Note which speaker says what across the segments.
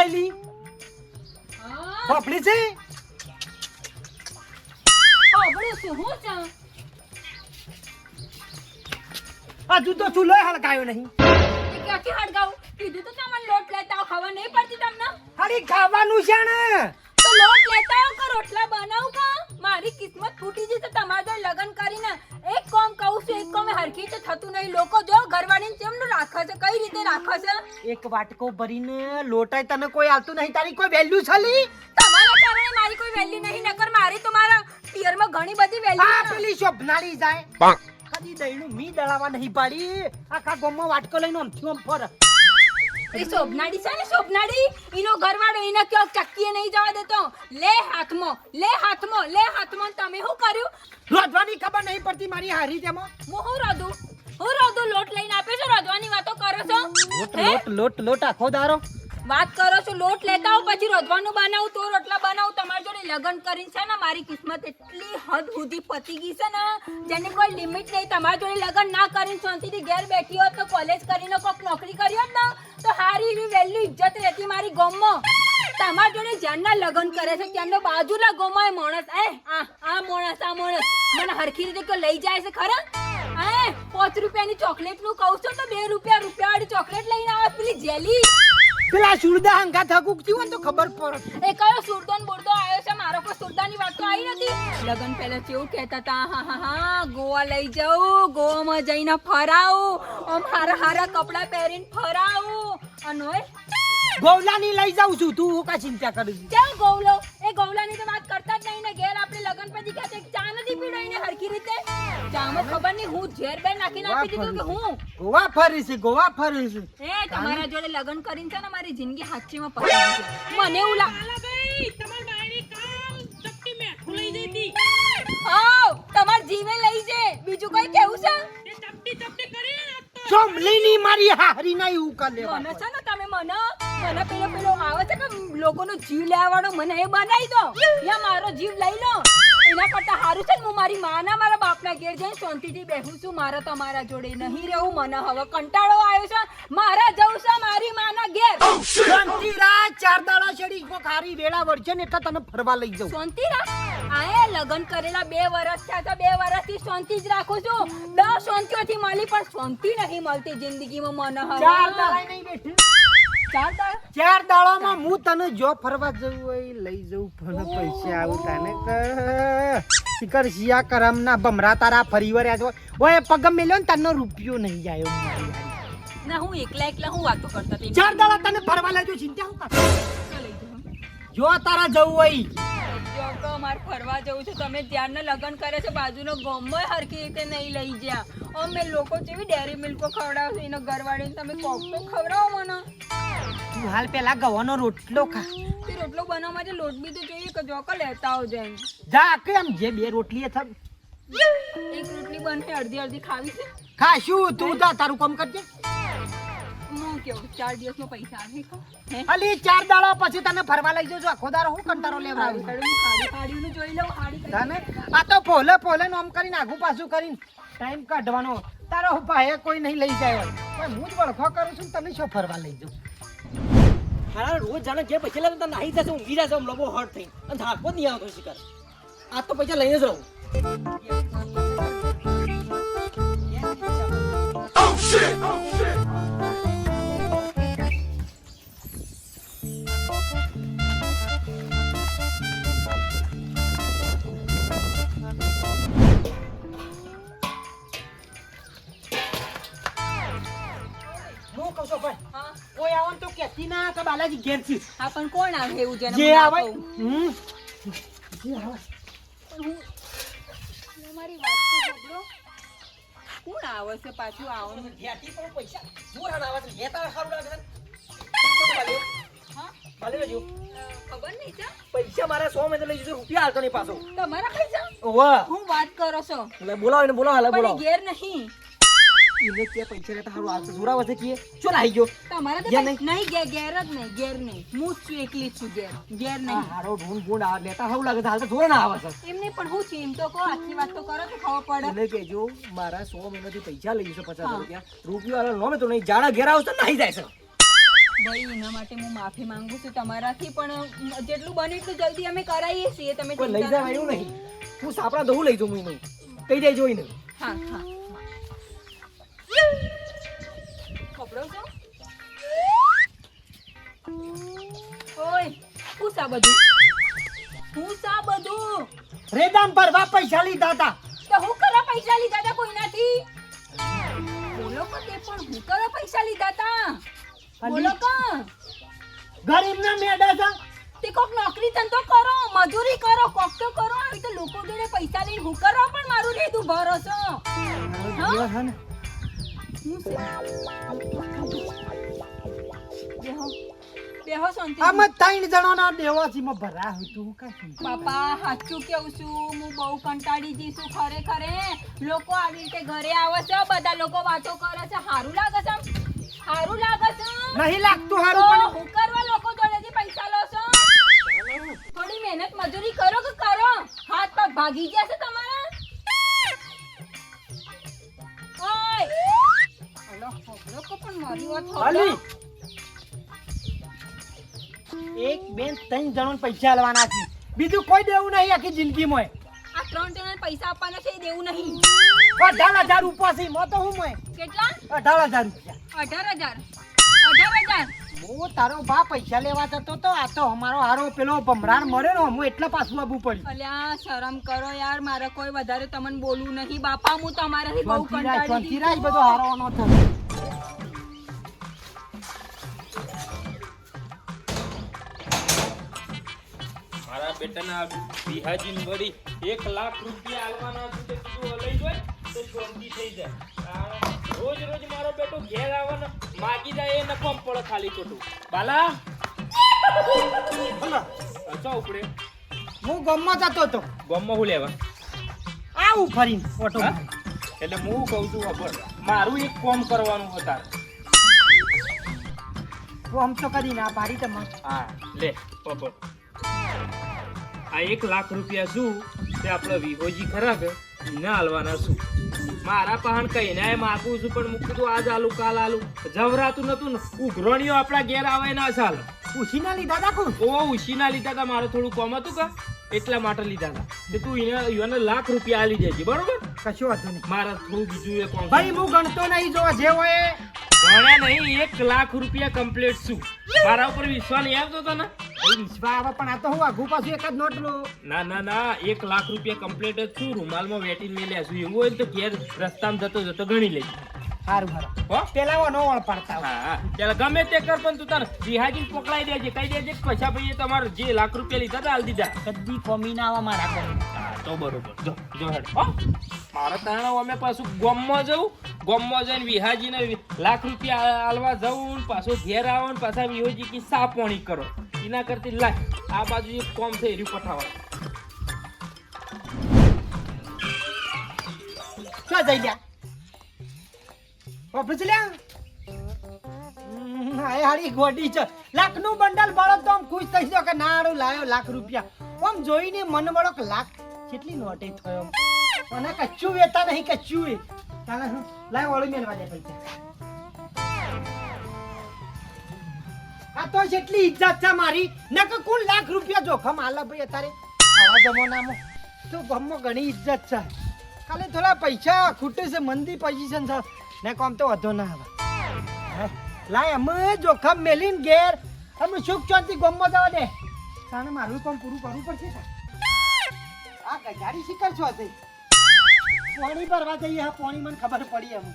Speaker 1: આઈલી ફોફડી છે હજુ તો ચૂલો હળગાયો નહીં
Speaker 2: ક્યાંથી હળગાવું કીધું તો તમને લોટ લેતા આવો ખબર નહીં પડતી તમને
Speaker 1: અરે ખાવાનું છે ને
Speaker 2: તો લોટ લેતા આવો કે રોટલા બનાવું કા મારી કિસ્મત ફૂટી જશે તમારે તો લગન કરીને એક કામ કહું છું એક કામ હરખી તો થતું નહીં લોકો જો ઘરવાળીને કેમનું રાખે છે કઈ રીતે રાખે છે
Speaker 1: એક વાટકો ભરીને લોટાય તને કોઈ આવતું નહીં તારી કોઈ વેલ્યુ છલી
Speaker 2: તમારા કારણે મારી કોઈ વેલ્યુ નહીં નકર મારી તો મારા પિયરમાં ઘણી બધી વેલ્યુ
Speaker 1: આ પેલી શોભનાળી જાય કદી દઈનું મી દળાવા નહીં પાડી આખા ગામમાં વાટકો લઈને આમથી આમ ફર
Speaker 2: એ શોભનાડી છે ને શોભનાડી ઈનો ઘરવાળો એને ક્યાં ચક્કીએ નહીં જવા દેતો લે હાથમાં તમે શું કર્યું
Speaker 1: રોધવાની ખબર નહીં પડતી મારી હારી તેમાં
Speaker 2: હું રોધું લોટ લઈને આપે છો રોધવાની વાતો કરો છો
Speaker 1: લોટ આખો દારો
Speaker 2: વાત કરો છો લોટ લેતા આવો પછી રોધવાનું બનાવું તો રોટલા બનાવું તમારી જોડે લગન કરીને છે ને મારી કિસ્મત એટલી હદ સુધી પતી ગઈ છે ને જેની કોઈ લિમિટ નહીં તમારી જોડે લગન ના કરીને શાંતિથી ઘેર બેઠી હોત તો કોલેજ કરીને કોઈક નોકરી કરી હોત ને તો સારી એવી વેલ્યુ ઇજ્જત રહેતી મારી ગામમાં તમારી જોડે જ્યારના લગન કરે છે ત્યાંનો બાજુના ગામમાં માણસ આ માણસ મને હરખી રીતે કે લઈ જાય છે ખરા 5 રૂપિયાની ચોકલેટ નું કહું છું તો 2 રૂપિયાવાળી ચોકલેટ લઈને આવે પેલી જેલી
Speaker 1: પેલા સુરદા હંગા થકુક થયું તો ખબર પડે
Speaker 2: એ કયો સુરદોન બોરદો આવ્યો છે મારો કોઈ સુરદાની વાત તો આવી નથી લગન પહેલા કેવું કહેતા હતા હા ગોવા લઈ જાઉં ગોવામાં જઈને ફરાવું હારા કપડા પહેરીને ફરાવું અને
Speaker 1: ગોવલાની લઈ જાઉં છું તું કા ચિંતા કરું
Speaker 2: કેમ ગોવલો એ ગોવલાની તો વાત કરતા જ નહીં ને ઘેર આપણે લગન પછી કહેતે ચા નથી પીડાઈને હરખી રીતે ચામાં ખબર નહીં હું ઝેર બે નાખીને આપી દીધું કે હું
Speaker 1: ગોવા ફરી છે
Speaker 2: એ તમારા જોડે લગન કરીને છે ને મારી જિંદગી હાચીમાં પડી ગઈ મને એવું તમાર જીવે લઈ છે બીજું કઈ કેવું છે
Speaker 1: ચોમલીની મારી હારી ના એવું કર લેવા
Speaker 2: મને છે ને તમે મને પેલો આવે છે કે લોકોનો જીવ લેવાનો મને એ બનાવી દો યા મારો જીવ લઈ લો એના કરતા સારું છે ને હું મારી માના મારા બાપના ઘેર જઈને શાંતિથી બેહું છું મારે તમારા જોડે નહીં રહેવું મને હવે કંટાળો આવ્યો છે મારા જવું છે મારી માના ઘેર
Speaker 1: શાંતિ રાત 4 દાડા છેડી કો ખારી વેળા વળશે ને એટલે તને ફરવા લઈ જાઉં
Speaker 2: શાંતિ રાત આયા લગન કરેલા 2 વર્ષ થયા તો 2 વર્ષથી શાંતિ જ રાખું છું 10 શાંતિઓથી મળી પણ શાંતિ નહીં મળતી જિંદગીમાં મને હવે
Speaker 1: 4 દાડા નહીં બેઠી 4 દાડામાં હું તને જો ફરવા જવું હોય લઈ જવું પણ પૈસા આવું તને શિકર શિયા કરમ ના બમરા તારા ફરી વર્યા ઓય પગમ મેલ્યો ને તનો રૂપિયો નહીં જાય
Speaker 2: ના હું એકલા હું વાતો કરતા હતી
Speaker 1: 4 દાડા તને ફરવા લઈ જો ચિંતા હું કર જો તારા જવું હોય
Speaker 2: જો તો માર ફરવા જવું છે તમે ધ્યાન લગન કરે છે બાજુનો ગામમાં હરખી રીતે નહીં લઈ ગયા અમે લોકો જેવી ડેરી મિલ્કો ખવડાવશે એનો ઘરવાળીને તમે કોક તો ખવડાવો મને
Speaker 1: તું હાલ પેલા ગવાનો રોટલો ખા
Speaker 2: તે રોટલો બનાવવા માટે લોટ બી તો જોઈએ કે જો કે લેતા આવજો એમ
Speaker 1: જા કેમ જે 2 રોટલી થબ
Speaker 2: એક રોટલી બને અડધી ખાવી છે
Speaker 1: ખાશું તું જા તારું કામ કરજે
Speaker 2: હું કેવું 4 દિવસમાં પૈસા આવે હે
Speaker 1: અલી 4 દાડા પછી તને ફરવા લઈ જજો આખો દાડો હું કંટારો લેવડાવું
Speaker 2: હાડીનું જોઈ લઉં હાડી
Speaker 1: તને આ તો ફોલે નોમ કરીને આગુ પાછું કરીને ટાઈમ કાઢવાનો તારો ભાઈ કોઈ નહીં લઈ જાય પણ હું જ વળખો કરું છું તને શું ફરવા લઈ જાઉં
Speaker 3: હારા રોજ જાણે જે પૈસા લે તો નાહી જશે ઊંઘી જશે આમ લોકો હટ થઈ અને થાકો જ નહીં આવતો શિકાર આ તો પૈસા લઈને જ રહું
Speaker 1: બાલાજી ઘેર છે
Speaker 2: હા પણ કોણ આવે એવું જેને
Speaker 1: જે આવે
Speaker 2: મારી વાત તો સાંભળો કોણ આવે છે પાછું આવવાનું
Speaker 3: ઘેટી પણ પૈસા જોરા ના આવે છે ઘેતા ખાવ લાગે
Speaker 2: હા
Speaker 3: ભલે લેજો
Speaker 2: ખબર નહીં છે
Speaker 3: પૈસા મારા 100 માં લઈ જજો રૂપિયા હાલતો નહીં પાછો
Speaker 2: તમારા પૈસા
Speaker 3: વાહ
Speaker 2: હું વાત કરો છો
Speaker 3: એટલે બોલાવો હાલે બોલાવો
Speaker 2: ઘેર નહીં
Speaker 3: એને કે પૈસા લેતા હારું હાલતો જોરા વસે કે ચલ આવી ગયો
Speaker 2: તમારા તો નહીં ઘેર જ નહીં ઘેર નહીં હું જ એકલી છું ઘેર નહીં
Speaker 3: હારો ઢૂંઢ ગુંડ આ લેતા હારું લાગે હાલતો જોરા ના આવે છે
Speaker 2: એમને પણ હું છું એમ તો કહો આખી વાત તો કરો તો ખબર પડે
Speaker 3: એટલે કેજો મારા 100 મહિનાથી પૈસા લઈ જશે 50 રૂપિયા રૂપિયો હાલ નો મે તો નહીં જાડા ઘેર આવશે નહીં જાય છે
Speaker 2: ભાઈ એના માટે હું માફી માંગુ છું તમારાથી, પણ જેટલું બને એટલું જલ્દી અમે કરાવીએ છીએ. તમે
Speaker 3: કોઈ લઈ
Speaker 2: ચિંતા
Speaker 3: જાય
Speaker 2: ના
Speaker 3: એવું નહીં. હું સાપડા દઉં લઈ જાઉં હું કઈ જાય જોઈને.
Speaker 2: હા હા ખબરો છો ઓય હું સા બધું
Speaker 1: રેદામ ભરવા પૈસા લીધા હતા.
Speaker 2: તો હું કરવા પૈસા લીધા હતા કોઈનાથી? બોલો કે તે પણ હું કરવા પૈસા લીધા હતા? બોલો કે
Speaker 1: ગરીબના મેડા છે.
Speaker 2: તે કોક નોકરી ધંધો કરો, મજૂરી કરો, કોક તો કરો. આવી તો લોકો જોડે પૈસા લઈને હું કરવા પણ મારું લીધું ભરોસો.
Speaker 1: જીવા છે ને.
Speaker 2: હું છે? બેહો શાંતિ.
Speaker 1: આમાં 3 જણાના દેવાસીમાં ભરા હતું કાંઈ.
Speaker 2: બાપા સાચું કેવું છું, હું બહુ કંટાળી જઈ છું ખરેખર. લોકો આવી રીતે ઘરે આવે છે, બધા લોકો વાતો કરે છે. સારું લાગે છે? સારું લાગે છે?
Speaker 1: નહીં લાગતું હારું
Speaker 2: તો
Speaker 1: પણ
Speaker 2: હું કરવા લોકો જોડેથી પૈસા લો છો? થોડી મહેનત મજૂરી કરો કે કરો? હાથ પગ ભાગી ગયા છે તમારા? ઓય હલો લોકો પણ મારી વાત
Speaker 1: હાલી.
Speaker 2: સાંભળો.
Speaker 1: એક બેન 3 જણોને પૈસા આલવાના છે. બીજું કોઈ દેવું નહીં આખી જિંદગીમાં.
Speaker 2: આ 3 જણાને પૈસા આપવાના છે એ દેવું નહીં.
Speaker 1: 18,000 રૂપિયા છે. મો તો હું મોય
Speaker 2: કેટલા?
Speaker 1: 18,000 રૂપિયા.
Speaker 2: 18,000. 18,000.
Speaker 1: હું તારો બા પૈસા લેવા જતો તો આ તો અમારો હારો પેલો ભમરાણ મળ્યો ને હું એટલે પાછું આવવું પડ્યું.
Speaker 2: અલ્યા શરમ કરો યાર, મારે કોઈ વધારે તમને બોલવું નહીં બાપા. હું તમારાથી બહુ કંટાળી
Speaker 1: શાંતિ રાખ,
Speaker 2: ગઈ
Speaker 1: બધો
Speaker 2: છું.
Speaker 1: હારો નો થયો.
Speaker 4: મારા બેટાના વિહાજીને વળી 1 લાખ રૂપિયા આલવાના હતું તે કીધું લઈ જોય તો શાંતિ થઈ જાય. રોજ રોજ મારો બેટો ઘેર આવે ને માગી જાય એ નફમ પડે ખાલી ખોટું. બાલા
Speaker 1: બોલો.
Speaker 4: અચો ઉપડે
Speaker 1: હું ગામમાં જતો હતો.
Speaker 4: ગમમાં હું લેવા
Speaker 1: આવું ફરીને ઓટો
Speaker 4: હા? એટલે હું કહું છું ખબર મારું એક કામ કરવાનું હતા.
Speaker 1: હું આમ તો કરીને આ પાડી તમારે.
Speaker 4: હા લે પપ્પા આ 1 લાખ રૂપિયા શું તે આપણે વિહોજી ખરા કે એને હાલવાના શું. મારા પહાણ કહીને માગું છું પણ મૂકું છું આજ આલુ કાલ આલુ જવરાતું નતું ને. ઉઘરણીઓ આપણા ઘેર આવે ના ચાલે.
Speaker 1: ઉછીના લીધા રાખું.
Speaker 4: ઓ ઉશીના લીધા હતા, મારે થોડું કોમ હતું કા એટલા માટે લીધા હતા. તે તું એને લાખ રૂપિયા આલી દેજે બરોબર.
Speaker 1: કશું વાંધો નહીં.
Speaker 4: મારા થોડું બીજું એ કોમ
Speaker 1: ભાઈ હું ગણતો નહીં, જો જે હોય એ.
Speaker 4: ગણ્યા નહીં 1 લાખ રૂપિયા કમ્પ્લીટ શું. મારા ઉપર વિશ્વાસ નહીં આવતો હતો ને.
Speaker 1: ભાઈ વિશ્વા આવે પણ આ તો હું આઘું પાછું એક જ નોટ લો.
Speaker 4: ના ના ના 1 લાખ રૂપિયા કમ્પ્લીટ જ છું. રૂમાલમાં વેટીને મેલ્યા છું. એવું હોય ને તો ઘેર રસ્તામાં જતો જતો ગણી લેજે.
Speaker 1: સારું સારું.
Speaker 4: હો
Speaker 1: પેલા નો વળ પાડતા હોય.
Speaker 4: હા હા ચાલ ગમે તે કર પણ તું તાર વિહાજી પકડાઈ દેજે કહી દેજે કે પૈસા ભાઈએ તમારે જે લાખ રૂપિયા લીધા હતા હાલ દીધા.
Speaker 1: કદી કોમી ના આવે મારા પર.
Speaker 4: હા તો બરોબર જો જો હેડ હો મારા તાણા અમે પાછું ગામમાં જવું, ગામમાં જઈને વિહાજીને લાખ રૂપિયા આલવા જવું ને પાછું ઘેર આવો ને પાછા વિહોજી કી સા પાણી કરો. એના કરતી લાય આ બાજુ એક કોમ છે એર્યું પઠાવા.
Speaker 1: શું જઈ ગયા ઓફિસ લ્યા. આ હારી ગોડી છે. લાખનું બંડલ બળો તો આમ ખુશ થઈ ગયો કે ના હારું લાયો લાખ રૂપિયા. આમ જોઈને મન વળો કે લાખ કેટલી નોટે થયો. અને કચ્ચું વેતા નહીં કચ્ચું એ. ચાલે હું લાય વળી મેલવા દે પૈસા. આ તો જેટલી ઇજ્જત છે મારી નકર કુલ લાખ રૂપિયા જોખમ આલા ભાઈ અત્યારે આવા જમાનામાં તો ગામમાં ઘણી ઇજ્જત છે. ખાલી થોડા પૈસા ખૂટે છે, મંદી પોઝિશન છે ને કોમ તો વધો ના આવે. લાય અમે જોખમ મેલીને ઘેર અમે સુખ શાંતિ ગામમાં જવા દે. તાણે મારું કામ પૂરું કરવું પડશે. આ ગજારી શિકાર છો હતી પાણી ભરવા જઈએ. હા પાણી મને ખબર પડી એમ.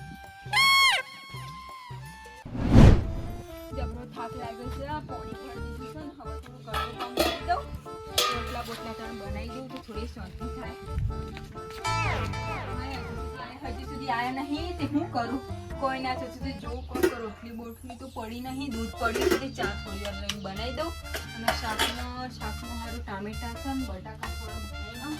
Speaker 2: જબરો થાક લાગ્યો છે. આ પોણી ભરી દીધું છે ને હવે થોડું ઘરનું કામ કરી દઉં. રોટલા બોટલા તાણ બનાવી દઉં તો થોડી શાંતિ થાય. હજી સુધી આયા નહીં તે હું કરું. કોઈ ના તો સુધી જોઉં કોઈ રોટલી બોટલી તો પડી નહીં, દૂધ પડ્યું છે ચા થોડી વાર લઈને બનાવી દઉં. અને શાકમાં સારું ટામેટા છે ને બટાકા થોડા બનાવી દઉં.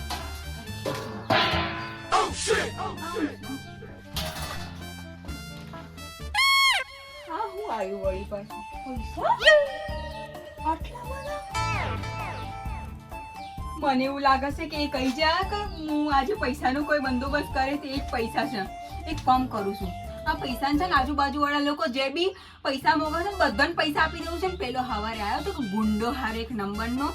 Speaker 2: હા હું આવ્યું વળી પાછું પૈસા આટલા બધા. મને એવું લાગે છે કે એ કહી જા કે હું આજે પૈસાનો કોઈ બંદોબસ્ત કરે તે જ પૈસા છે. એક કામ કરું છું આ પૈસા છે ને આજુબાજુ વાળા લોકો જે બી પૈસા મોગે છે ને બધાને પૈસા આપી દઉં છે ને પેલો હવારે આવ્યો તો કે ગુંડો હારે એક નંબરનો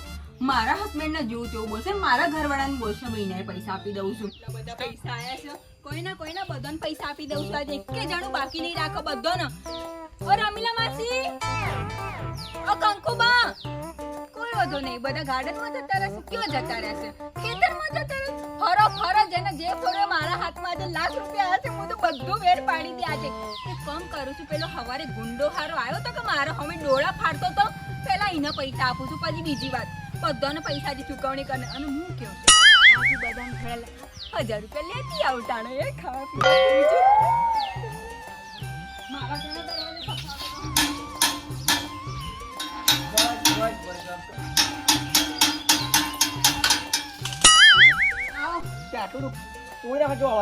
Speaker 2: મારા હસબન્ડને જેવું તેવું બોલશે મારા ઘરવાળાને બોલશે મહિને પૈસા આપી દઉં છું બધા પૈસા આયા છે કોઈના બધાને પૈસા આપી દઉં છું આજે એકે જણું બાકી નહીં રાખો બધાને ઓ રમીલા માસી ઓ કંકુબા કોઈ વાંધો નહીં બધા ગાર્ડનમાં જતા રહેશે કેવા જતા રહેશે ખેતરમાં જતા રહેશે ફરો જેને જે ફરો મારા હાથમાં આજે લાખ રૂપિયા આવ્યા છે હું તો બધું વેર પાડી દે આજે એક કામ કરું છું પેલો હવારે ગુંડો હારો આવ્યો તો કે મારો હવે ડોળા ફાડતો તો પેલા એને પૈસા આપું છું પછી બીજી વાત બધાને પૈસાની ચૂકવણી કરે અને હું કેવું આજુ બધાને ઘરે 1000 રૂપિયા લેતી આવતાણે એ ખાવા પીવા બીજું મારા ઘરે દરવાજે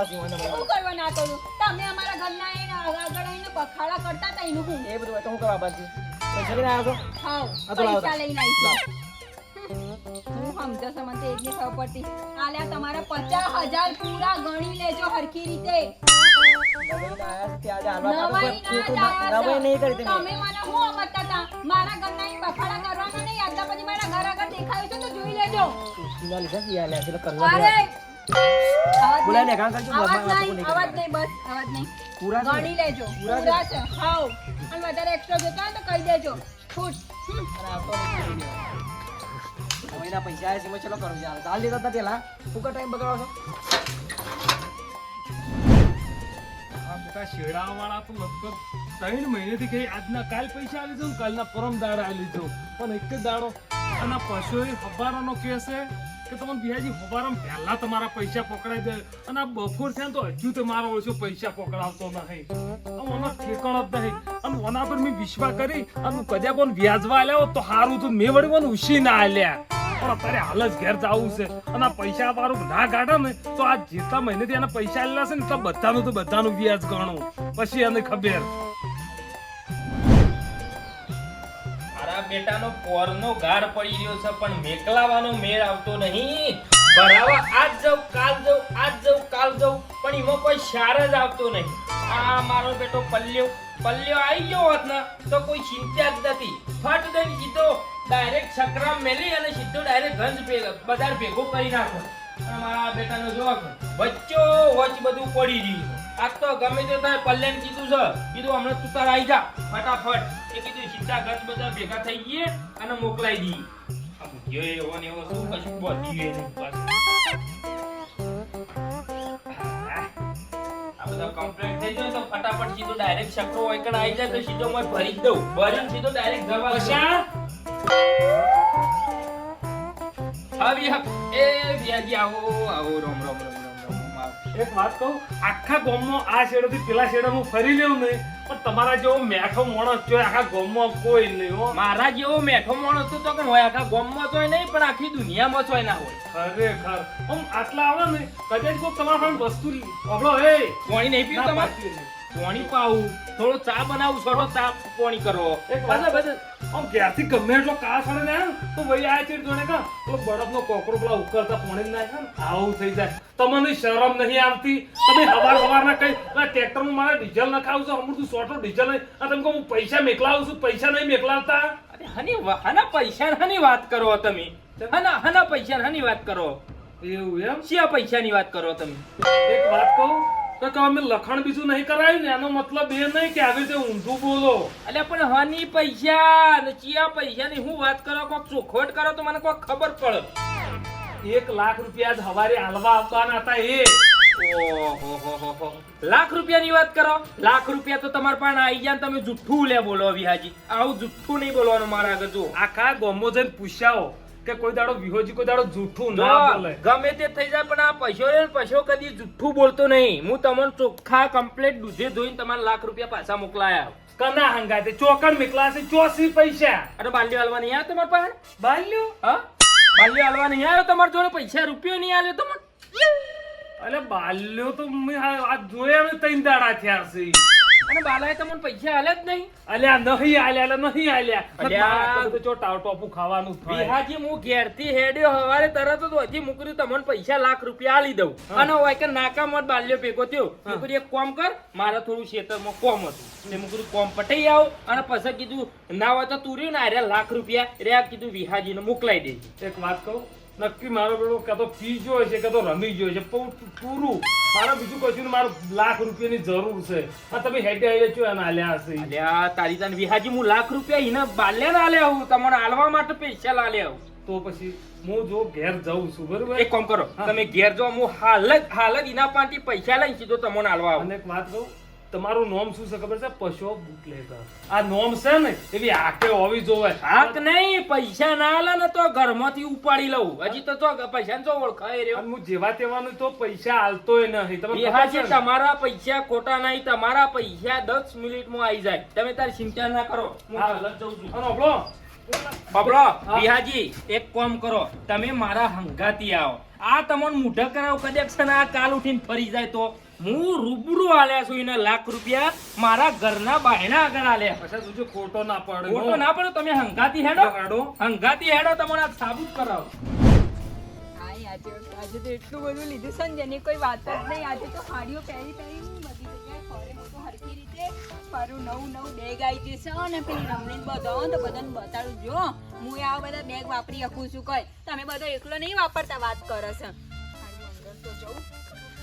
Speaker 2: શું કરવા ના કરું તમે અમારા ઘરના આગળ આવીને બખાડા કરતા હતા એનું હું
Speaker 3: એ બધું તો હું કરવા બાજુ પૈસા લઈને આવ્યો છો
Speaker 2: હાઉ
Speaker 3: આ તો લાવો
Speaker 2: પૈસા લઈને આવી હું સમજો છો મને એક ની ખબર પડતી આલ્યા તમારા 50,000 પૂરા ગણી લેજો હરખી રીતે
Speaker 3: નવાઈ નહીં કરી
Speaker 2: તમે મને હું બતાતા હતા મારા ઘરના ઈ બખાડા કરવાનો નહીં આટલા પછી મારા ઘર આગળ દેખાયું છે તો જોઈ લેજો અરે
Speaker 3: બોલાય ને કામ કરજો
Speaker 2: અવાજ નહીં બસ અવાજ નહીં
Speaker 3: પૂરા
Speaker 2: ગણી લેજો પૂરા છે હાઉ અને વધારે એક્સ્ટ્રા જોતા હોય તો કહી દેજો ફૂટ
Speaker 3: મહિના પૈસા આવે છે મેં ચલો કરું ચાલ ચાલ લીધા હતા પેલા ફૂકા ટાઈમ બગાડો છો
Speaker 5: આ બેટા શેડાવાળા તો લગભગ 3 મહિનેથી કઈ આજના કાલ પૈસા આવી જાવ કાલના પરમ દાડા આવી જાવ પણ એક જ દાડો અને પશુએ હબારાનો કેસ છે કે તમને બિહાજી હબારામ પહેલા તમારા પૈસા પકડાઈ દે અને આ બફોર થયા તો હજુ તે મારો ઓછો પૈસા પકડાવતો નહીં આનો ઠેકાણો જ નહીં અને ઓના પર મેં વિશ્વાસ કરી અને કદ્યા કોણ વ્યાજવા આલ્યા તો સારું તો મેં વળી મને ઉછી ના આલ્યા પણ અત્યારે હાલ જ ઘેર જવું છે અને આ પૈસા વાળું ના કાઢે ને તો આ જેટલા મહિનેથી એના પૈસા આલેલા છે ને તો બધાનું વ્યાજ ગણું પછી એને ખબર
Speaker 4: મારા બેટાનો પોરનો ગાર પડી રહ્યો છે પણ મેકલાવાનો મેળ આવતો નહીં ભરાવા આજ જાઉં કાલ જાઉં પણ એમાં કોઈ શાર જ આવતો નહીં આ મારો બેટો પલ્લ્યો આવી ગયો હોત ને તો કોઈ ચિંતા જ નથી ફટ દઈને સીધો ડાયરેક્ટ સકરામ મેલી અને સીધો ડાયરેક્ટ બજાર ભેગો કરી નાખો અને મારા બેટાનો જોવા વચ્ચો વચ બધું પડી રહ્યું આજ તો ગમે તે થાય પલ્લેને કીધું છે કીધું હમણાં તું તાર આવી જા ફટાફટ એ કીધું સીધા ઘર બધા ભેગા થઈ ગયે અને મોકલાઈ દઈએ આ ભૂખ્યો એવો ને એવો શું કશું બધી નહીં બસ આ બધા કમ્પ્લીટ થઈ જાય તો ફટાફટ સીધો ડાયરેક્ટ શકરો વાયકડ આવી જાય તો સીધો મેં ભરી દઉં ભરીને સીધો ડાયરેક્ટ જવા
Speaker 5: પૈસા
Speaker 4: આવી એ વ્યાજી આવો રોમ
Speaker 5: એક વાત કહું આખા ગામનો આ શેડોથી પેલા શેડો હું ફરી લેવું નહીં પણ તમારા જેવો મેઠો માણસ જો આખા ગામમાં કોઈ નહીં હો
Speaker 4: મારા જેવો મેઠો માણસ તો કે હોય આખા ગામમાં તો નહીં પણ આખી દુનિયામાં તો ના હોય
Speaker 5: ખરેખર આમ આટલા આવે ને કદાચ કોઈ તમારા પાસે વસ્તુ આપણો હે
Speaker 4: પાણી નહીં પીવું તમારે પાણી પાવું થોડો ચા બનાવું થોડો ચા પાણી કરો
Speaker 5: એક વાત આમ ક્યારથી ગમે એટલો કાસ પડે ને તો ભાઈ આ ચીડ જોડે કા પેલો બરફનો કોકરો પેલા ઉકળતા પાણી નાખે ને આવું થઈ જાય તમને શરમ નહીં આવતી તમે હવારના કઈ ટ્રેક્ટરમાં મારે ડીઝલ નખાવું છું અમુક સોટો ડીઝલ નહીં આ તમે કહું હું પૈસા મેકલાવું છું પૈસા નહીં મેકલાવતા
Speaker 4: અરે હના પૈસાની વાત કરો તમે હના પૈસાની વાત કરો
Speaker 5: એવું એમ
Speaker 4: શિયા પૈસાની વાત કરો તમે
Speaker 5: એક વાત કહું તો કે અમે લખણ બીજું નહીં કરાયું ને એનો મતલબ એ નહીં કે આવી રીતે ઊંધું બોલો
Speaker 4: અલ્યા પણ હની પૈસા ને ચિયા પૈસાની હું વાત કરો કોક ચોખવટ કરો તો મને કોક ખબર પડે
Speaker 5: 1 લાખ રૂપિયા જ હવારે હાલવા આવવાના હતા એ
Speaker 4: ઓહો લાખ રૂપિયાની વાત કરો લાખ રૂપિયા તો તમારા પાસે આવી ગયા તમે જુઠ્ઠું લે બોલો વિહાજી આવું જુઠ્ઠું નહીં બોલવાનું મારા આગળ જો
Speaker 5: આખા ગામમાં જઈને પૂછ્યાઓ કે કોઈ દાડો વિહોજી કોઈ દાડો જૂઠું ના બોલે
Speaker 4: ગમે તે થઈ જાય પણ આ પૈસો કદી જુઠ્ઠું બોલતો નહીં હું તમને ચોખ્ખા કમ્પ્લીટ દૂધે ધોઈને તમારા લાખ રૂપિયા પાછા મોકલાયા
Speaker 5: કના હંગાતે ચોકડ મેકલા છે 84 પૈસા
Speaker 4: અરે બાલ્યો હાલવા નહીં આવ્યો તમારા પાસે
Speaker 5: બાલ્યો
Speaker 4: હા બાલ્યો હાલવા નહીં આવ્યો તમારા જોડે પૈસા રૂપિયો નહીં આવ્યો તમને
Speaker 5: અલે બાલ્યો તો મેં આ જોયા ને 3 દાડા થયા છે
Speaker 4: અને બાલાએ તમને પૈસા આલ્યા જ નહીં.
Speaker 5: અલ્યા નહીં આલ્યા નહીં આલ્યા
Speaker 4: અલ્યા.
Speaker 5: તો જો ટોપું ખાવાનું થાય
Speaker 4: વિહાજી હું ઘેરથી હેડ્યો હવારે તરત જ હજી મુકરી તમને પૈસા લાખ રૂપિયા આલી દઉં અને હોય કે નાકામાં જ બાલ્યો ભેગો થયો મુકરી એક કામ કર મારે થોડું ખેતરમાં કોમ હતું તે મુકરી કોમ પટાઈ આવો અને પછી કીધું ના હોય તો તું રહ્યું ને આર્યા લાખ રૂપિયા રે કીધું વિહાજીને મોકલાઈ દેજે.
Speaker 5: એક વાત કહું નક્કી મારો બેટો કાં તો પી જોય છે કાં તો રમી જોય છે પૂરું મારે બીજું કશું નહીં, મારે લાખ રૂપિયાની જરૂર છે. આ તમે હેડે હેડે છો એને આલ્યા હશે
Speaker 4: અલ્યા તારી તને વિહાજી હું લાખ રૂપિયા એને બાલ્યા ના આલ્યા હું તમને આલવા માટે પૈસા લાલ્યા હું.
Speaker 5: તો પછી હું જો ઘેર જાઉં છું બરોબર.
Speaker 4: એક કામ કરો તમે ઘેર જો હું હાલ જ એના પાસેથી પૈસા લઈને સીધો તમને આલવા આવું.
Speaker 5: અને એક વાત કહું તમારું નામ શું છે ખબર છે? પશુ બુટલેગર. આ નામ છે ને એવી આંખે હોવી જોવે.
Speaker 4: હાક નહીં પૈસા ના આલે ને તો ઘરમાંથી ઉપાડી લઉં. હજી તો જો પૈસા ને જો ઓળખાય રહ્યો.
Speaker 5: અને હું જેવા તેવાનું તો પૈસા આલતોય નહીં. તમને ખબર
Speaker 4: વિહાજી
Speaker 5: છે ને?
Speaker 4: તમારા પૈસા ખોટા નહીં, તમારા પૈસા 10 મિનિટમાં આવી જાય. તમે તારી ચિંતા ના કરો. હું
Speaker 5: હા.
Speaker 4: હાલ જ જઉં છું.
Speaker 5: અને આપણો
Speaker 4: બાબલો વિહાજી એક કામ કરો તમે મારા હંગાતી આવો. આ તમને મૂઢા કરાવ કદાચ છે ને આ કાલ ઉઠીને ફરી જાય તો હું રૂબરૂ આલ્યા છું એને લાખ રૂપિયા મારા ઘરના બાયણા આગળ આલ્યા.
Speaker 5: પછી તું ખોટો ના પડે.
Speaker 4: ખોટો ના પડે તમે હંગાતી હેડો
Speaker 5: હેડો.
Speaker 4: હંગાતી હેડો તમને આ સાબુત કરાવો.
Speaker 2: આજે તો એટલું બધું લીધું છે ને જેની કોઈ વાત જ નહીં. આજે તો સાડીઓ પહેરી બધી જગ્યાએ ફરે હું તો હરખી રીતે ફરું. નવું બેગ આવી જશે અને પેલી રમણીને બધાઓ તો બધાને બતાડું જો હું આ બધા બેગ વાપરી શકું છું. કઈ તમે બધો એકલો નહીં વાપરતા વાત કરે છે. સાડી અંદર તો જવું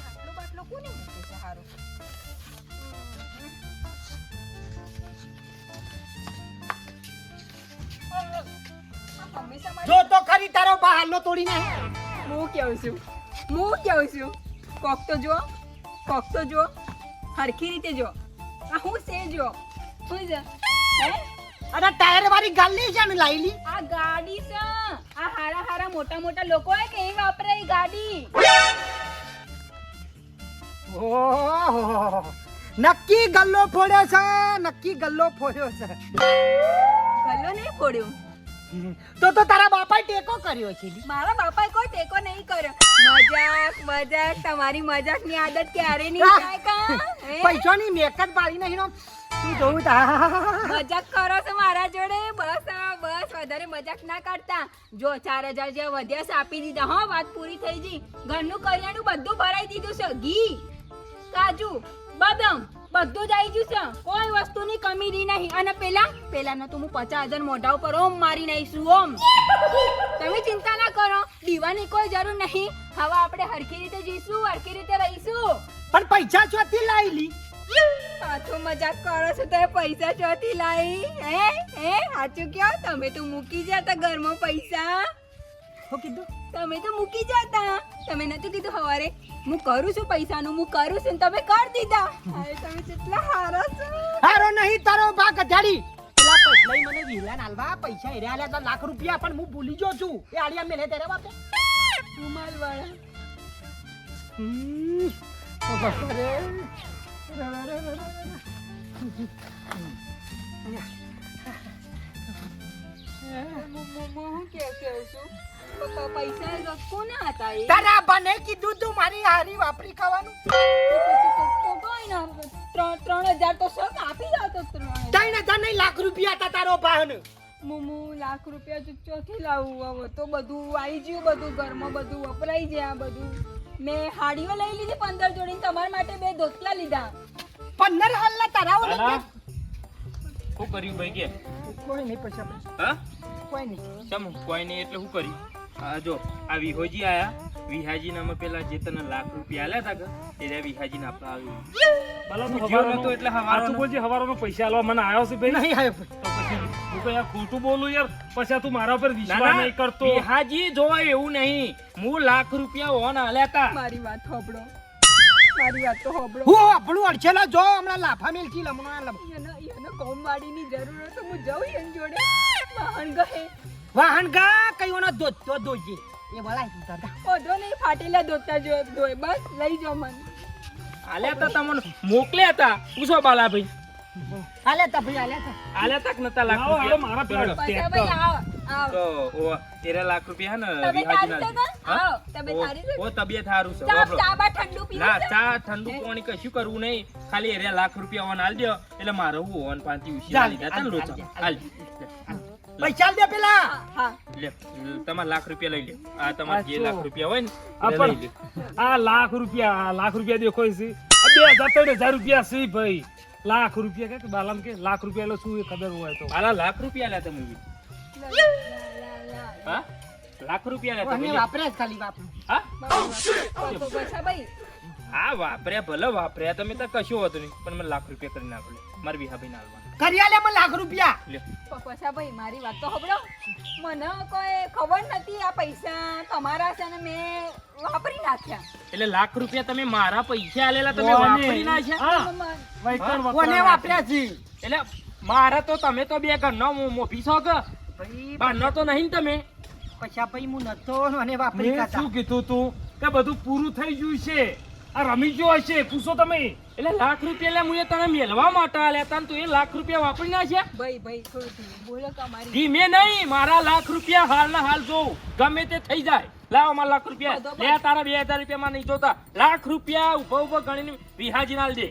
Speaker 2: આટલો બાટલો કોને મૂકે છે સારું. હંમેશા
Speaker 1: જો તો ખરી તારો બા હાલો તોડી નાખે.
Speaker 2: હું કેવું છું કોક તો જો હરખી રીતે જો આ હું છે જો શું છે હે
Speaker 1: અરે ટાયર વાળી ગાડી છે ને લાઈલી.
Speaker 2: આ ગાડી છે આ હારા મોટા લોકો હે કે એ વાપરે એ ગાડી.
Speaker 1: ઓહો નક્કી ગલ્લો ફોડ્યો છે, નક્કી ગલ્લો ફોડ્યો છે.
Speaker 2: ગલ્લો નહીં ફોડ્યું
Speaker 1: તો તારા બાપાએ ટેકો કર્યો છે.
Speaker 2: મારા બાપાએ કોઈ ટેકો નહીં કર્યો. મજાક તમારી મજાકની આદત ક્યારે નહીં જાય કા હે?
Speaker 1: પૈસાની મેકત પાડી નહીં નો તું જોઉં તા.
Speaker 2: મજાક કરો છો મારા જોડે? બસ વધારે મજાક ના કરતા. જો 4000 જે વધ્યા છે આપી દીધા. હો વાત પૂરી થઈ ગઈ. ઘરનું કરિયાણું બધું ભરાઈ દીધું છે. ઘી કાજુ બદામ બધું જ આવી ગયું છે. કોઈ વસ્તુની કમી રહી નહીં. અને પેલાનો તો હું 50,000 મોઢા ઉપર ઓમ મારી નાખીશું ઓમ. તમે ચિંતા ના કરો, દીવાની કોઈ જરૂર નહીં. હવે આપણે હરખી રીતે જીશું, હરખી રીતે રહીશું.
Speaker 1: પણ પૈસા ચોથી લાઈલી.
Speaker 2: પાછો મજાક કરો છો તો પૈસા ચોથી લાવી હે સાચું કયો? તમે તો મૂકી જતા ઘરમાં પૈસા.
Speaker 1: શું કીધું?
Speaker 2: તમે તો મૂકી જતા. તમે નતું કીધું હવારે હું કરું છું પૈસાનું, હું કરું છું ને તમે કરી દીધા. અરે તમે કેટલા હારા છો.
Speaker 1: હારો નહીં તારો બા ગધાડી. પેલા પૈસા મને વિલા નાલવા પૈસા હેરે આલ્યા હતા લાખ રૂપિયા પણ હું ભૂલી ગયો છું. એ આલિયા મેલે તેરે બાપે.
Speaker 2: રૂમાલ વાળા હું કેવું છું પૈસા કોને હતા એ?
Speaker 1: તારા બને કીધું તું મારી હારી વાપરી ખાવાનું.
Speaker 2: કોઈ ના 3,000 તો શક આપી જાવ તો 3,000.
Speaker 1: 3,000 નહીં લાખ રૂપિયા હતા તારો ભાન.
Speaker 2: હું લાખ રૂપિયા ચોથી લાવું. હવે તો બધું આવી ગયું, બધું ઘરમાં બધું વપરાઈ ગયા. બધું મેં હાડીઓ લઈ લીધી 15 જોડી. તમારા માટે 2 ધોતિયા લીધા.
Speaker 1: 15 હાલના તારા ઓલે
Speaker 4: અલા, શું કર્યું ભાઈ કે
Speaker 1: કોઈ નહીં પૈસા
Speaker 4: હા
Speaker 1: કોઈ નહીં.
Speaker 4: ચમ કોઈ નહીં એટલે શું કર્યું? આ જો આ વિહોજી આયા. વિહાજી નામે પેલા જે તને લાખ રૂપિયા આલ્યા હતા કે એટલે વિહાજી ને આપવા આવ્યું.
Speaker 5: ભલા
Speaker 4: હું
Speaker 5: તો
Speaker 4: જ્યો
Speaker 5: હવારનો-
Speaker 4: નતો એટલે હવારનો-
Speaker 5: સાચું બોલજે, હવારનો પૈસા આલવા મને આવ્યો છે ભાઈ.
Speaker 1: નહીં આવ્યો.
Speaker 5: તો પછી હું કઈ આ ખોટું બોલું યાર? પછી આ તું મારા ઉપર
Speaker 4: ના,
Speaker 5: વિશ્વાસ
Speaker 4: ના,
Speaker 5: નહીં કરતો.
Speaker 4: વિહાજી જોવા એવું નહીં. હું લાખ રૂપિયા ઓન આલ્યા હતા.
Speaker 2: મારી વાત હોબળો, મારી વાત તો હોબળો.
Speaker 1: હું આપણું અડછેલા જો હમણાં લાફા મેલથી લમણો લમ.
Speaker 2: એને કોમવાડીની જરૂર હોય તો હું જાઉં એની જોડે. વાહન ગહે
Speaker 1: વાહન ગા કઈઓનો દોતો દોજે એ બળાય તું દાદા.
Speaker 2: ઓધો નહીં, ફાટેલા ધોતા જોય. બસ લઈ જાઓ મને.
Speaker 4: આલ્યા હતા તમને મોકલ્યા હતા. પૂછો બાલાભાઈ
Speaker 1: હાલે તા ભાઈ હાલે તા.
Speaker 4: આલ્યા તક નતા લાખ
Speaker 5: આવો, આવો,
Speaker 4: રૂપિયા.
Speaker 5: મારા પેલા
Speaker 4: બરાબર.
Speaker 2: પૈસા
Speaker 5: ટ્રેક્ટર.
Speaker 2: ભાઈ આવ.
Speaker 4: તો ઓ તેરા લાખ રૂપિયા હે ને
Speaker 2: તબિયત
Speaker 4: વિહાજી
Speaker 2: સારી છે
Speaker 4: ના
Speaker 2: કાં? આવ, તબિયત સારી છે?
Speaker 4: ઓ તબિયત સારું છે
Speaker 2: ચા
Speaker 4: વાપરો.
Speaker 2: ચા બા ઠંડુ પીવું
Speaker 4: ના
Speaker 2: છે?
Speaker 4: ચા ઠંડુ પાણી કશું કરવું નહીં ખાલી એરિયા લાખ રૂપિયા ઓન આલ દો એટલે મારે હું ઓન પાંચથી ઉછી
Speaker 1: ચાલ,
Speaker 4: લીધા તને
Speaker 1: હાલ,
Speaker 4: લોચા
Speaker 1: હાલ,
Speaker 4: હાલ
Speaker 1: પૈસા દે પેલા
Speaker 2: હા, હા.
Speaker 4: લે તમારા લાખ રૂપિયા લઈ લે આ તમારા જે
Speaker 5: આ
Speaker 4: લાખ
Speaker 5: શું?
Speaker 4: રૂપિયા હોય ને
Speaker 5: આ
Speaker 4: એ લઈ
Speaker 5: પણ
Speaker 4: લે
Speaker 5: આ લાખ રૂપિયા દેખો છે 2000 રૂપિયા છે ભાઈ લાખ રૂપિયા કે બાલામ કે લાખ રૂપિયા એટલે શું એ ખબર હોય તો
Speaker 4: મારા લાખ રૂપિયા લે તમે
Speaker 2: લા, લા, લા.
Speaker 4: હા લાખ રૂપિયા લે
Speaker 1: અને
Speaker 4: તમે
Speaker 1: વાપરે જ ખાલી વાપરે
Speaker 4: હા
Speaker 2: પૈસા ભાઈ
Speaker 4: હા વાપર્યા ભલે વાપર્યા તમે તો કશું હોતું નહીં પણ મને લાખ રૂપિયા કરી નાખો લે મારા વિહાભાઈ ના હાલવાના
Speaker 1: કરી આલે મને લાખ રૂપિયા
Speaker 4: લે
Speaker 2: પૈસા ભાઈ મારી વાત તો સાંભળો મને કોઈ ખબર નથી આ પૈસા તમારા છે ને મેં વાપરી નાખ્યા
Speaker 4: એટલે લાખ રૂપિયા તમે મારા પૈસા આલેલા તમે
Speaker 5: કોને?
Speaker 4: વાપરી નાખ્યા
Speaker 5: હા વૈકણ
Speaker 1: કોને
Speaker 5: વપરાય.
Speaker 1: વાપર્યા છે
Speaker 4: એટલે મારા તો તમે તો બે ઘરનો મોભી છો કે
Speaker 1: ભાઈ
Speaker 4: બહારનો તો નહીં ને તમે
Speaker 1: પૈસા ભાઈ હું નતો અને વાપરી
Speaker 5: મેં
Speaker 1: કાઢા
Speaker 5: શું કીધું તું કે બધું પૂરું થઈ ગયું છે આ રમી ગયો હશે પૂછો તમે
Speaker 4: એટલે લાખ રૂપિયા લે મુએ તને મેલવા માટે આલ્યા તા ને તું એ લાખ રૂપિયા વાપરી નાખ્યા
Speaker 2: ભાઈ થોડું ધીમું બોલો કે અમારી
Speaker 4: ધીમે નહીં મારા લાખ રૂપિયા હાલના હાલ જોઉં ગમે તે થઈ જાય લાવો મારા લાખ રૂપિયા લે તારા 2000 રૂપિયા માં નહીં જોતા લાખ રૂપિયા ઉભો ઉભો ગણીને વિહાજી નાલ દે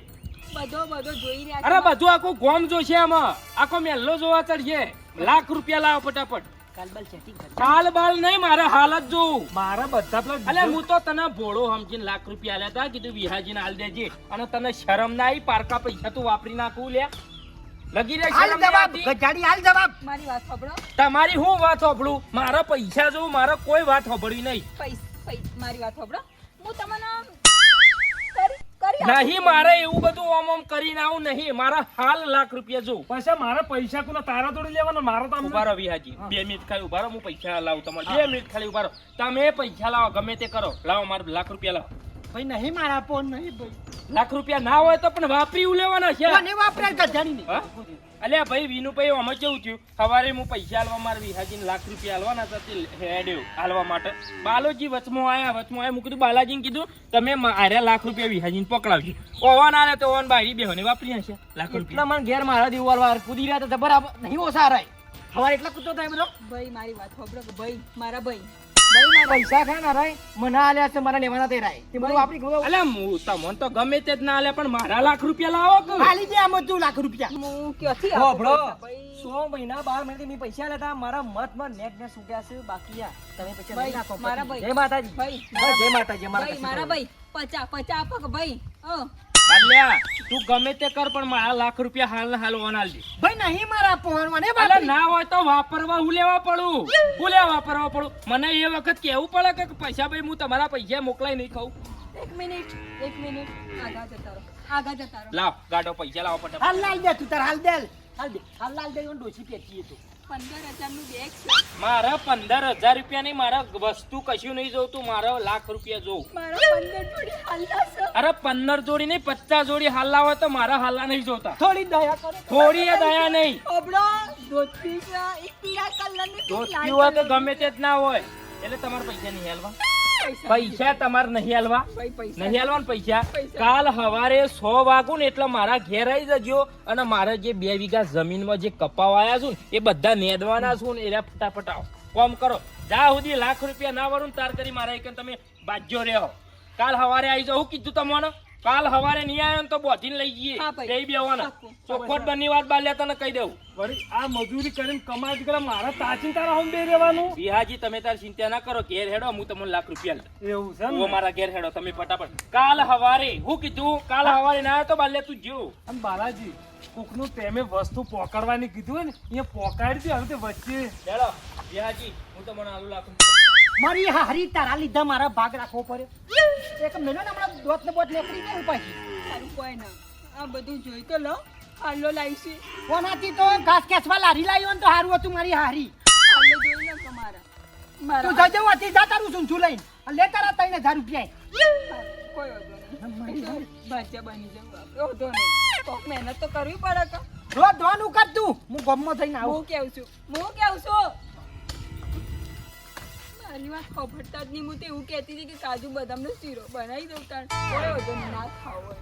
Speaker 2: બધો જોઈ રહ્યા
Speaker 4: અરે
Speaker 2: છો.
Speaker 4: બધું આખું ગોમ જોશે આમાં આખો મેલ્લો જોવા ચડશે લાખ રૂપિયા લાવો ફટાફટ
Speaker 1: કાલબાલ સેટિંગ કરી
Speaker 4: કાલ બાલ નહીં મારે હાલ જ જોઉં
Speaker 5: મારા બધા પેલા
Speaker 4: અલે હું તો તને ભોળો સમજીને લાખ રૂપિયા આલ્યા તા કીધું વિહાજીને હાલ દેજે અને તને શરમ ના આવી પારકા પૈસા તું વાપરી નાખું લે લગી રહે
Speaker 1: હાલ
Speaker 4: શરમ નહીં
Speaker 1: જવાબ
Speaker 4: આવતી?
Speaker 1: ગજાડી હાલ જવાબ
Speaker 2: મારી વાત સાંભળો
Speaker 4: તમારી હું વાત સાંભળું મારા પૈસા જોઉં મારે કોઈ વાત સાંભળવી નહીં
Speaker 2: મારી વાત સાંભળો હું તમને કરી
Speaker 4: નહીં મારે એવું બધું ઓમ કરીને આવું નહીં મારા હાલ લાખ રૂપિયા જોઉં
Speaker 5: પૈસા મારા પૈસા કોના તારા જોડે લેવાના મારા તો
Speaker 4: ઉભા રહો વિહાજી 2 મિનિટ ખાલી ઉભા રહો હું પૈસા લાવું તમારે 2 મિનિટ ખાલી ઉભા રહો તમે પૈસા લાવો ગમે તે કરો લાવો મારે લાખ રૂપિયા લાવો
Speaker 1: ભાઈ નહીં મારા ફોન નહીં ભાઈ
Speaker 4: લાખ રૂપિયા ના હોય તો પણ વાપરી લેવાના છે
Speaker 1: કોને વાપરે ગજાડી નહીં
Speaker 4: હા? અલ્યા ભાઈ વિનુભાઈ આમાં કેવું થયું સવારે હું પૈસા આલવા મારા વિહાજીને લાખ રૂપિયા આલવાના હતા તે હેડ્યો આલવા માટે બાલોજી વચમાં આયા હું કીધું બાલાજીને કીધું તમે મારે લાખ રૂપિયા વિહાજીને પકડાવજો ઓવાન આલે તો ઓવાન બારી બેહોને વાપરી હશે લાખ
Speaker 3: એટલા
Speaker 4: રૂપિયા
Speaker 3: મને ઘેર મારા દીવાર વાર કૂદી રહ્યા તો બરાબર નહીં ઓછા રાય હવારે એટલા કૂદતો થાય બધો
Speaker 2: ભાઈ મારી વાત સાંભળો કે ભાઈ મારા ભાઈ
Speaker 3: પૈસા ખાય ના રાય મને આલ્યા છે મારા લેવાના તે રાય તે બધું વાપરી ગયો
Speaker 4: અલ્યા હું તમને તો ગમે તે જ ના આલે પણ મારા લાખ રૂપિયા લાવો કે
Speaker 1: હાલી દે આમ તું લાખ રૂપિયા
Speaker 2: હું ક્યાંથી
Speaker 3: હો
Speaker 2: આપું
Speaker 3: બ્રો
Speaker 2: પૈસા, ભાઈ?
Speaker 3: 100 મહિના 12 મહિનાથી મેં પૈસા લેતા મારા મત નેક ને સુટ્યા છે બાકી આ તમે પૈસા
Speaker 2: ભાઈ,
Speaker 3: લઈ નાખો
Speaker 2: મારા ભાઈ.
Speaker 3: જય માતાજી
Speaker 2: ભાઈ,
Speaker 3: હા, જય માતાજી
Speaker 2: ભાઈ મારા ભાઈ પચા આપો કે ભાઈ
Speaker 4: અલ્યા તું ગમે તે કર પણ મારા લાખ રૂપિયા હાલ હાલ ઓન આલ દે
Speaker 1: ભાઈ નહીં મારા ફોન મને
Speaker 4: અલે
Speaker 1: વાપરી
Speaker 4: ના હોય તો વાપરવા હું લેવા વાપરવા પડું મને એ વખત કેવું પડે કે પૈસા ભાઈ હું તમારા પૈસા મોકલાઈ નહીં ખાઉં
Speaker 2: એક મિનિટ આગા જતા રહો
Speaker 4: લાવ ગાડો પૈસા લાવો ફટાફટ
Speaker 1: હાલ લાલ દે તું તાર હાલ દે
Speaker 3: હાલ લાલ દે ડોસી પેટીએ તો
Speaker 2: 15,000 નું બેગ છે
Speaker 4: મારા 15,000 રૂપિયા નહીં મારા વસ્તુ કશું નહીં જોતું મારા લાખ રૂપિયા જોઉં
Speaker 2: મારા 15 જોડી હાલના છે
Speaker 4: અરે 15 જોડી નહીં 50 જોડી હાલા હોય તો મારા હાલા નહીં જોતા
Speaker 1: થોડી દયા કરો
Speaker 4: થોડી એ દયા નહીં
Speaker 2: ઓબળો ધોતી છે એક પીળા કલરની
Speaker 4: ધોતી હોય તો ગમે તે જ ના હોય એટલે તમારે પૈસા નહીં હાલવા પૈસા તમારે નહીં હાલવા
Speaker 2: ભાઈ પૈસા
Speaker 4: નહીં હાલવાના પૈસા
Speaker 2: પૈસા.
Speaker 4: કાલ સવારે 100 વાગું ને એટલે મારા ઘેર આવી જજો અને મારે જે 2 વીઘા જમીનમાં જે કપાવાયા છું ને એ બધા નેદવાના છું ને એના ફટાફટ આવો કોમ કરો જ્યાં સુધી લાખ રૂપિયા ના વરું તાર કરી મારા એક તમે બાજ્યો રહ્યો કાલ સવારે આવી જાઓ હું કીધું તમને કાલ સવારે નહીં આવ્યો ને તો બોધીને લઈ જઈએ
Speaker 2: હા ભાઈ.
Speaker 4: જઈ બેવાના
Speaker 2: પાક્કું.
Speaker 4: ચોખવટ બની વાત બાર લેતા ને કહી દઉં
Speaker 5: વળી આ મજૂરી કરીને કમાઈ કરે મારા તાચીન તારા હોમ બે રહેવાનું
Speaker 4: વિહાજી તમે તાર ચિંતા ના કરો ઘેર હેડો હું તમને લાખ રૂપિયા લઉં
Speaker 5: એવું છે
Speaker 4: ઓ મારા ઘેર હેડો તમે ફટાફટ કાલ સવારે હું કીધું કાલ સવારે ના આવ્યો તો બાર લે તું જો
Speaker 5: અને બાલાજી કોકનું તેમે વસ્તુ પોકાડવાની કીધું હોય ને અહીંયા પોકાડી દે હવે તે વચ્ચે
Speaker 4: હેડો વિહાજી હું તમને આલુ લાખ
Speaker 1: મારી હારી તારા લીધા મારા ભાગ રાખવો પડે એક મહિનો ને હમણાં દોત ને બોત નીકળી ગયું પાછી
Speaker 2: સારું કોઈ ના આ બધું જોઈ તો લો હાલો લાવીશી
Speaker 1: કોનાથી તો ઘાસ ખેંચવા લારી લાવ્યો ને તો હારું હતું મારી હારી
Speaker 2: હાલો જોઈ લો તમારા
Speaker 1: તું
Speaker 2: મારા
Speaker 1: જજો વાથી જા તારું સૂંઠું લઈને અને લે તારા 3000 રૂપિયા
Speaker 2: કોઈ વાંધો નહીં ભાજ્યા બની જવું આપણે વાંધો નહીં કોક મહેનત તો કરવી પડે કે
Speaker 1: રોજ ધોવાનું કર તું હું ગમમાં થઈને આવું
Speaker 2: હું કેવું છું મારી વાત ખબરતા જ નહીં હું તો એવું કહેતી હતી કે કાજુ બદામનો શીરો બનાવી દઉં તાણ કોઈ વાંધો નહીં ના ખાવ હોય